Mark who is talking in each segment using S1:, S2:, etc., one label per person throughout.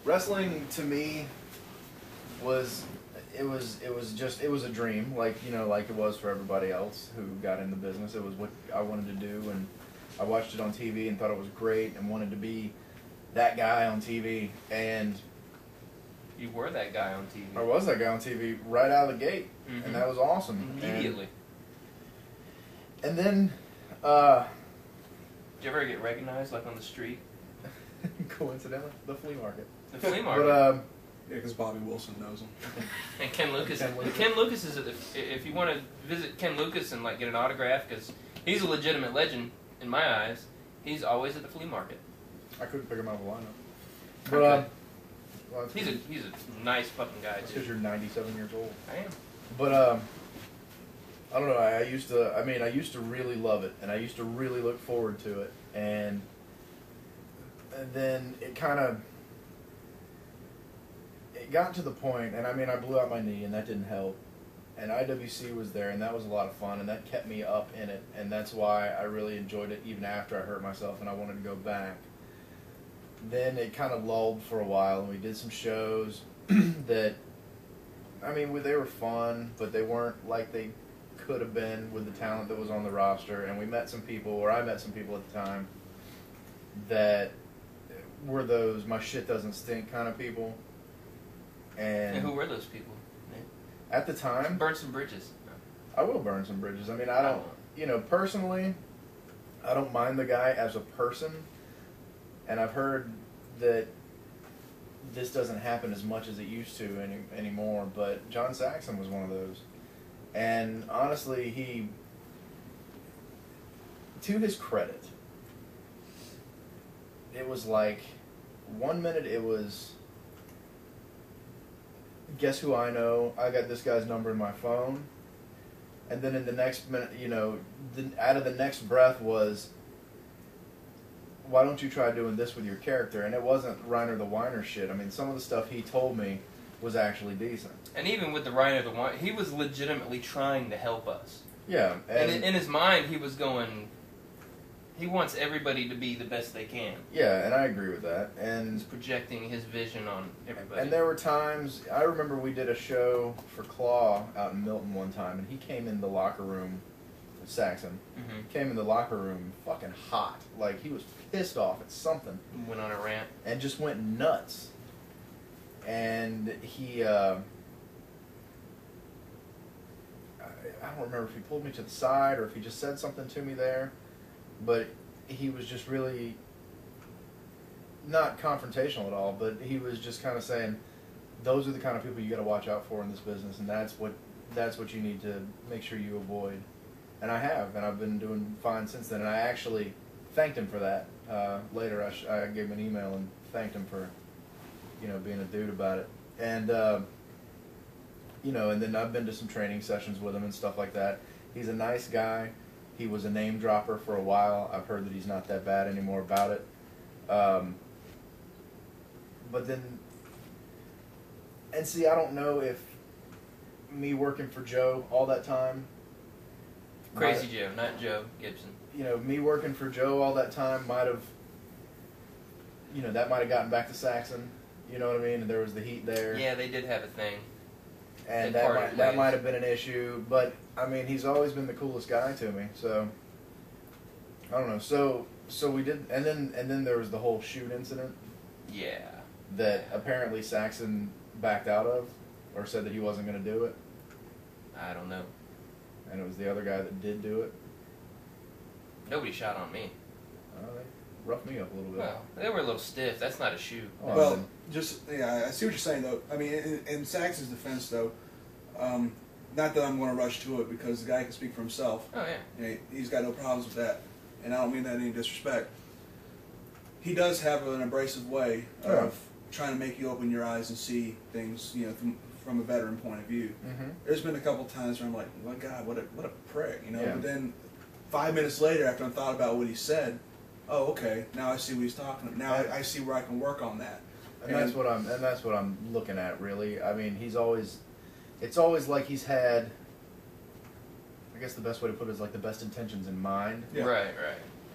S1: Wrestling to me was it was a dream, like like it was for everybody else who got in the business. It was what I wanted to do, and I watched it on TV and thought it was great and wanted to be that guy on TV. And
S2: you were that guy on TV.
S1: I was that guy on TV right out of the gate, and that was awesome.
S2: Immediately.
S1: And then,
S2: did you ever get recognized, like on the street?
S1: Coincidentally, the flea market.
S2: The flea market.
S3: Yeah, because Bobby Wilson knows him.
S2: And Ken Lucas. Ken Lucas is if you want to visit Ken Lucas and like get an autograph, because he's a legitimate legend in my eyes. He's always at the flea market.
S1: I couldn't pick him out of the lineup. But
S2: okay. Well, he's a nice fucking guy too.
S1: Because you're 97 years old.
S2: I am.
S1: But I don't know. I used to really love it, and I used to really look forward to it, and then it got to the point, and I blew out my knee, and that didn't help. And IWC was there, and that was a lot of fun, and that kept me up in it, and that's why I really enjoyed it even after I hurt myself, and I wanted to go back. Then it kind of lulled for a while, and we did some shows that, they were fun, but they weren't like they could have been with the talent that was on the roster. And we met some people, or I met some people at the time, that were those my shit doesn't stink kind of people. And
S2: who were those people?
S1: At the time,
S2: burn some bridges.
S1: I will burn some bridges. I don't, personally, I don't mind the guy as a person. And I've heard that this doesn't happen as much as it used to anymore, but John Saxon was one of those. And honestly, he, to his credit, it was like, 1 minute it was, guess who I know, I got this guy's number in my phone. And then in the next minute, out of the next breath was, why don't you try doing this with your character? And it wasn't Reiner the Whiner shit. Some of the stuff he told me was actually decent. And
S2: even with the Reiner the Whiner, he was legitimately trying to help us.
S1: Yeah.
S2: And in his mind, he was going, he wants everybody to be the best they can.
S1: Yeah, and I agree with that. And
S2: he's projecting his vision on everybody.
S1: And there were times, I remember we did a show for Claw out in Milton one time, and he came in the locker room, Saxon, came in the locker room fucking hot. Like, he was pissed off at something.
S2: Went on a rant.
S1: And just went nuts. And he, I don't remember if he pulled me to the side or if he just said something to me there, but he was just really, not confrontational at all, but he was just kind of saying, those are the kind of people you got to watch out for in this business, and that's what you need to make sure you avoid. And I have, and I've been doing fine since then. And I actually thanked him for that. Later, I gave him an email and thanked him for, being a dude about it. And and then I've been to some training sessions with him and stuff like that. He's a nice guy. He was a name dropper for a while. I've heard that he's not that bad anymore about it. But then, and see, I don't know if me working for Joe all that time.
S2: Crazy Joe, not Joe Gibson.
S1: Me working for Joe all that time might have, that might have gotten back to Saxon. You know what I mean? And there was the heat there.
S2: Yeah, they did have a thing.
S1: And that might have been an issue. But, he's always been the coolest guy to me. So, I don't know. So we did, and then there was the whole shoot incident.
S2: Yeah.
S1: That apparently Saxon backed out of, or said that he wasn't going to do it.
S2: I don't know.
S1: And it was the other guy that did do it.
S2: Nobody shot on me.
S1: They roughed me up a little bit.
S2: Well, they were a little stiff. That's not a shoot.
S3: I see what you're saying, though. In Saxon's defense, though, not that I'm going to rush to it, because the guy can speak for himself.
S2: Oh, yeah.
S3: He's got no problems with that. And I don't mean that in any disrespect. He does have an abrasive way of trying to make you open your eyes and see things, from a veteran point of view. There's been a couple times where I'm like, my God, what a prick,
S1: Yeah.
S3: But then 5 minutes later, after I thought about what he said, oh, okay, now I see what he's talking about. Now I see where I can work on that.
S1: And that's what I'm looking at, really. It's always like he's had, I guess the best way to put it is like the best intentions in mind.
S2: Yeah. Right.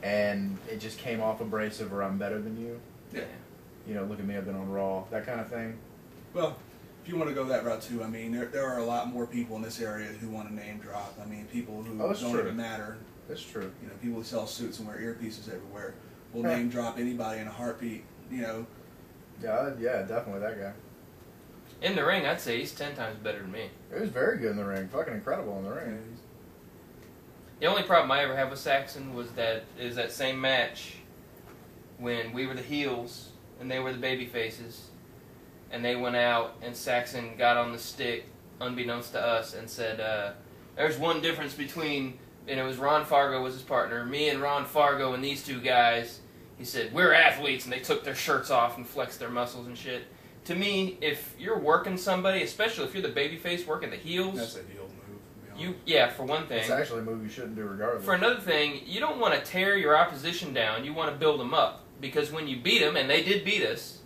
S1: And it just came off abrasive, or I'm better than you.
S3: Yeah.
S1: look at me, I've been on Raw, that kind of thing.
S3: Well, if you want to go that route too, I mean, there are a lot more people in this area who want to name drop. I mean, people who don't even matter.
S1: That's true.
S3: People who sell suits and wear earpieces everywhere will name drop anybody in a heartbeat.
S1: Yeah, definitely that guy.
S2: In the ring, I'd say he's 10 times better than me.
S1: He was very good in the ring. Fucking incredible in the ring.
S2: The only problem I ever had with Saxon was that same match when we were the heels and they were the baby faces, and they went out and Saxon got on the stick, unbeknownst to us, and said, there's one difference between, and it was Ron Fargo was his partner, me and Ron Fargo and these two guys. He said, we're athletes, and they took their shirts off and flexed their muscles and shit. To me, if you're working somebody, especially if you're the babyface working the heels,
S3: that's a heel move.
S2: For one thing.
S1: It's actually a move you shouldn't do regardless.
S2: For another thing, you don't want to tear your opposition down. You want to build them up. Because when you beat them, and they did beat us,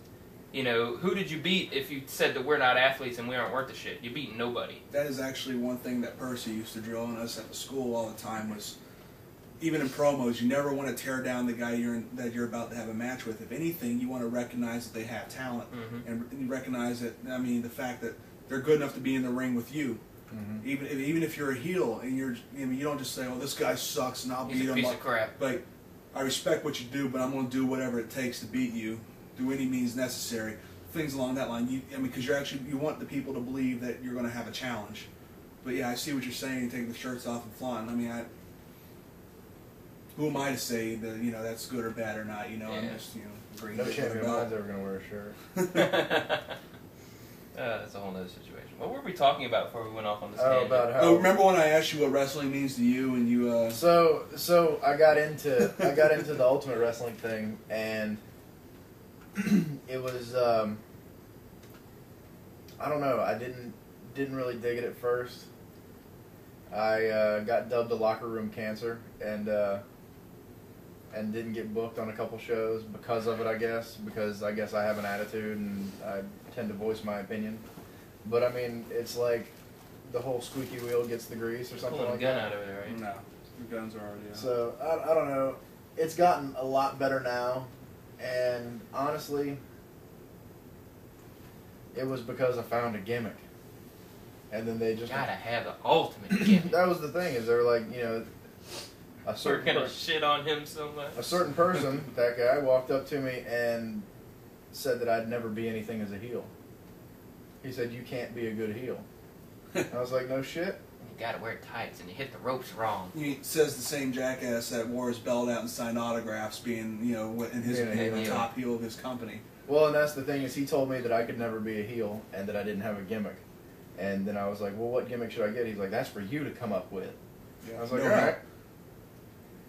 S2: who did you beat if you said that we're not athletes and we aren't worth the shit? You beat nobody.
S3: That is actually one thing that Percy used to drill on us at the school all the time was, even in promos, you never want to tear down the guy that you're about to have a match with. If anything, you want to recognize that they have talent, and you recognize that, the fact that they're good enough to be in the ring with you. Even if you're a heel and you don't just say, "Oh, this guy sucks," and I'll beat him.
S2: He's a piece of crap.
S3: Like, I respect what you do, but I'm going to do whatever it takes to beat you, do any means necessary. Things along that line. Because you want the people to believe that you're going to have a challenge. But yeah, I see what you're saying. Taking the shirts off and flaunting. Who am I to say that that's good or bad or not? I'm just agreeing.
S1: No champion of mine's ever going to wear a shirt.
S2: That's a whole other situation. What were we talking about before we went off on this
S1: tangent? About how...
S3: remember when I asked you what wrestling means to you, and you...
S1: So I got into the Ultimate Wrestling thing, and it was I don't know. I didn't really dig it at first. I got dubbed a locker room cancer, and didn't get booked on a couple shows because of it. Because I guess I have an attitude and I tend to voice my opinion. But it's like the whole squeaky wheel gets the grease or something like that.
S2: Pulling a gun out of it, right?
S3: No, the guns are already out.
S1: So I don't know. It's gotten a lot better now, and honestly, it was because I found a gimmick. And then they just
S2: gotta have the ultimate gimmick.
S1: That was the thing, is they're like, a certain
S2: we're gonna shit on him so much.
S1: A certain person, that guy, walked up to me and said that I'd never be anything as a heel. He said, "You can't be a good heel." I was like, "No shit."
S2: You gotta wear tights and you hit the ropes wrong.
S3: He says the same jackass that wore his belt out and signed autographs, being in his the top heel of his company.
S1: Well, and that's the thing, is he told me that I could never be a heel and that I didn't have a gimmick. And then I was like, "Well, what gimmick should I get?" He's like, "That's for you to come up with."
S3: Yeah,
S1: I was like, "All right."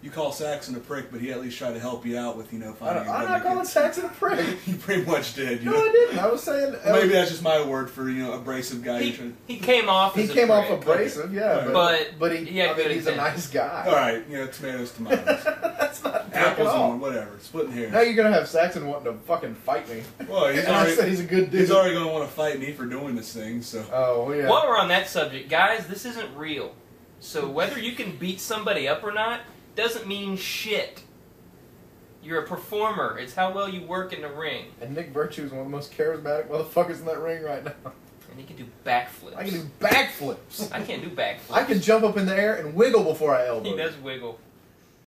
S3: You call Saxon a prick, but he at least tried to help you out with, finding
S1: I'm not calling Saxon a prick.
S3: You pretty much did.
S1: No, I didn't. I was saying...
S3: Maybe that's just my word for, abrasive guy.
S2: He came off as
S1: He came off abrasive, yeah.
S2: But
S1: he's a nice guy.
S3: All right, tomatoes.
S1: That's not
S3: apples
S1: at all.
S3: and whatever. Splitting hairs.
S1: Now you're going to have Saxon wanting to fucking fight me.
S3: Well,
S1: I said he's a good dude.
S3: He's already going to want to fight me for doing this thing, so...
S1: Oh, yeah.
S2: While we're on that subject, guys, this isn't real. So whether you can beat somebody up or not doesn't mean shit. You're a performer. It's how well you work in the ring.
S1: And Nick Virtue is one of the most charismatic motherfuckers in that ring right now.
S2: And he can do backflips.
S1: I can do backflips.
S2: I can't do backflips.
S1: I can jump up in the air and wiggle before I elbow.
S2: He does wiggle.